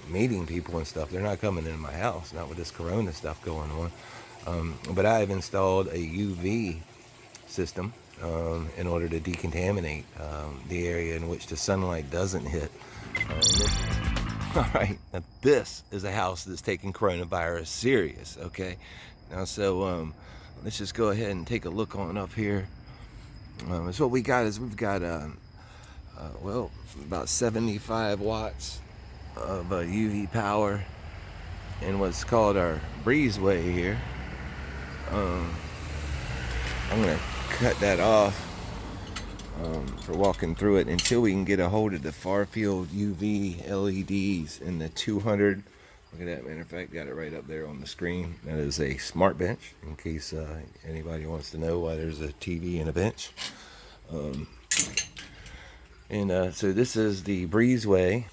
meeting people and stuff. They're not coming into my house, not with this corona stuff going on. But I've installed a UV system in order to decontaminate the area in which the sunlight doesn't hit. All right, now this is a house that's taking coronavirus serious, okay? Now, so let's just go ahead and take a look on up here. So what we got is we've got, well, about 75 watts of UV power in what's called our breezeway here. I'm gonna cut that off for walking through it until we can get a hold of the far field UV LEDs in the 200. Look at that, matter of fact, got it right up there on the screen. That is a smart bench, in case anybody wants to know why there's a TV and a bench. So this is the breezeway,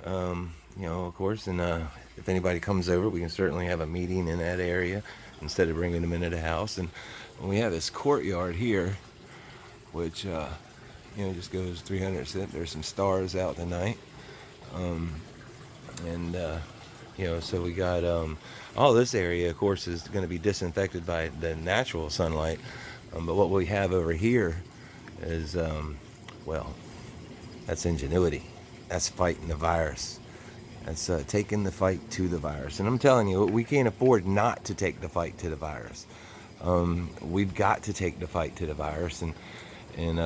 you know, of course, and if anybody comes over, we can certainly have a meeting in that area instead of bringing them into the house. And we have this courtyard here, which, you know, just goes 300. There's some stars out tonight. You know, so we got all this area, of course, is going to be disinfected by the natural sunlight. But what we have over here is, well, that's ingenuity. That's fighting the virus. That's taking the fight to the virus. And I'm telling you, we can't afford not to take the fight to the virus. We've got to take the fight to the virus. And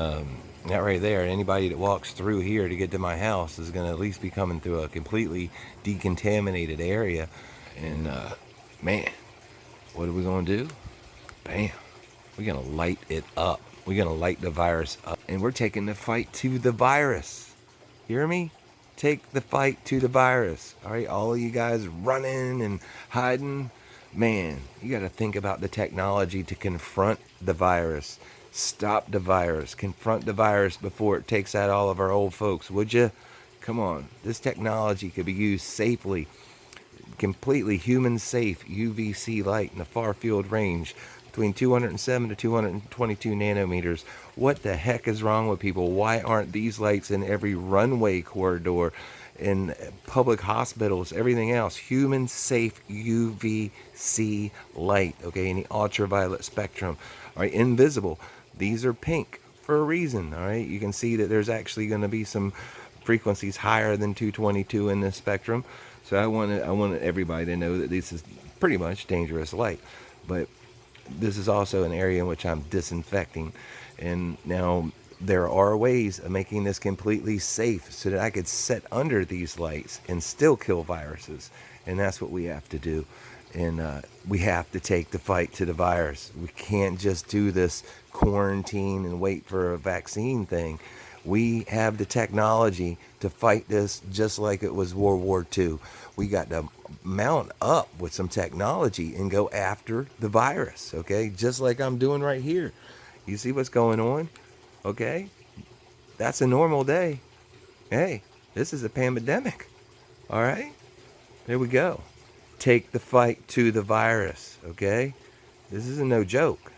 that right there, anybody that walks through here to get to my house is going to at least be coming through a completely decontaminated area. And man, what are we going to do? Bam. We're going to light it up. We're going to light the virus up. And we're taking the fight to the virus. Hear me? Take the fight to the virus. All right, all of you guys running and hiding. Man, you got to think about the technology to confront the virus. Stop the virus. Confront the virus before it takes out all of our old folks, would you? Come on. This technology could be used safely. Completely human safe UVC light in the far field range between 207 to 222 nanometers. What the heck is wrong with people? Why aren't these lights in every runway corridor, in public hospitals, everything else? Human safe UVC light, okay, in the ultraviolet spectrum. All right, invisible. These are pink for a reason. All right, you can see that there's actually going to be some frequencies higher than 222 in this spectrum. So I wanted everybody to know that this is pretty much dangerous light. But this is also an area in which I'm disinfecting. And now there are ways of making this completely safe so that I could sit under these lights and still kill viruses. And that's what we have to do. And we have to take the fight to the virus. We can't just do this quarantine and wait for a vaccine thing. We have the technology to fight this just like it was World War II. We got to mount up with some technology and go after the virus, okay? Just like I'm doing right here. You see what's going on? Okay? That's a normal day. Hey, this is a pandemic. All right? There we go. Take the fight to the virus, okay? This is no joke.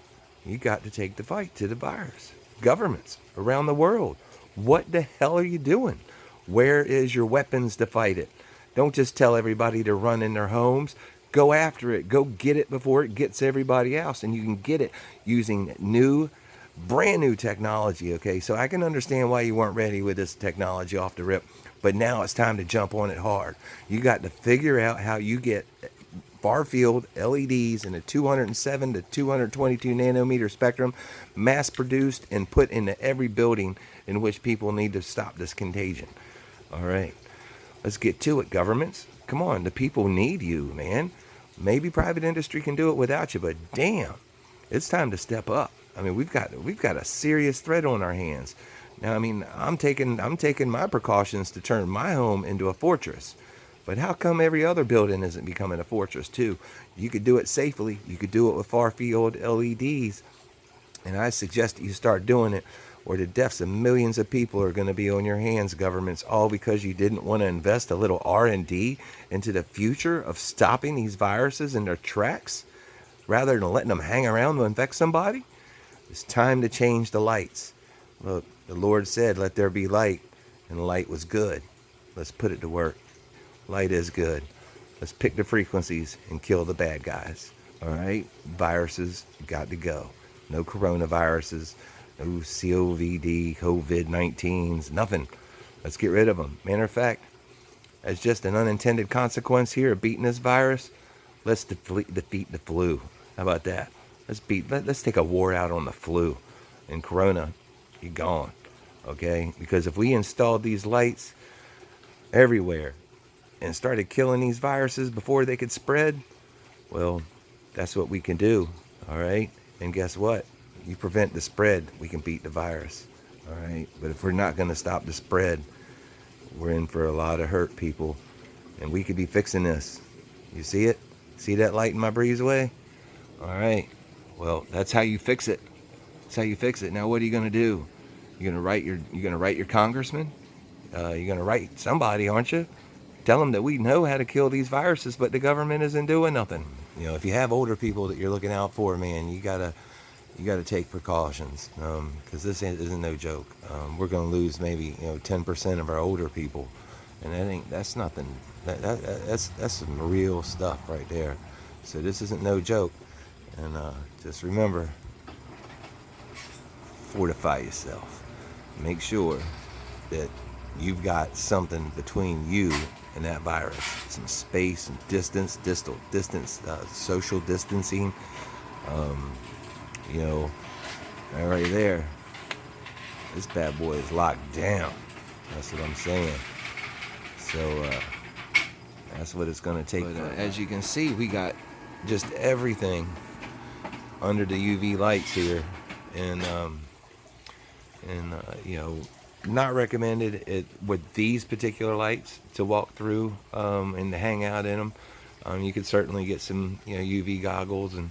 You got to take the fight to the virus. Governments around the world, what the hell are you doing? Where is your weapons to fight it? Don't just tell everybody to run in their homes. Go after it. Go get it before it gets everybody else. And you can get it using brand new technology, okay? So I can understand why you weren't ready with this technology off the rip. But now it's time to jump on it hard. You got to figure out how you get far field LEDs in a 207 to 222 nanometer spectrum, mass produced and put into every building in which people need to stop this contagion. All right, let's get to it, governments. Come on, the people need you, man. Maybe private industry can do it without you, but damn, it's time to step up. I mean, we've got a serious threat on our hands. Now, I mean, I'm taking my precautions to turn my home into a fortress. But how come every other building isn't becoming a fortress too? You could do it safely. You could do it with far field LEDs. And I suggest that you start doing it, or the deaths of millions of people are going to be on your hands, governments, all because you didn't want to invest a little R&D into the future of stopping these viruses in their tracks, rather than letting them hang around to infect somebody. It's time to change the lights. Look, the Lord said, let there be light, and the light was good. Let's put it to work. light is good. Let's pick the frequencies and kill the bad guys. All right, viruses got to go. No coronaviruses, no COVID-19s, nothing. Let's get rid of them. Matter of fact, as just an unintended consequence here of beating this virus, let's defeat the flu. How about that? Let's take a war out on the flu. And corona, you're gone. Okay? Because if we installed these lights everywhere and started killing these viruses before they could spread, well, that's what we can do. All right? And guess what? You prevent the spread, we can beat the virus. All right? But if we're not going to stop the spread, we're in for a lot of hurt, people. And we could be fixing this. You see it? See that light in my breezeway? All right. Well, that's how you fix it. That's how you fix it. Now, what are you going to do? You're going to write your congressman? You're going to write somebody, aren't you? Tell them that we know how to kill these viruses, but the government isn't doing nothing. You know, if you have older people that you're looking out for, man, you gotta take precautions, because this isn't no joke. We're going to lose maybe 10% of our older people, and that's nothing. That's some real stuff right there. So this isn't no joke. And just remember, fortify yourself. Make sure that you've got something between you and that virus. Some space and distance, social distancing. Right there. This bad boy is locked down. That's what I'm saying. So that's what it's going to take. But as you can see, we got just everything under the UV lights here, and not recommended with these particular lights to walk through and to hang out in them. You could certainly get some UV goggles and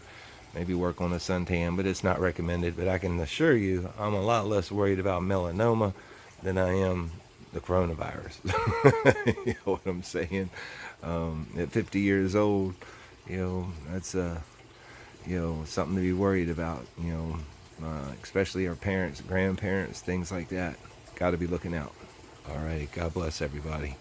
maybe work on a suntan, but it's not recommended. But I can assure you, I'm a lot less worried about melanoma than I am the coronavirus. You know what I'm saying? At 50 years old, that's something to be worried about. Especially our parents, grandparents, things like that. Got to be looking out. All right. God bless everybody.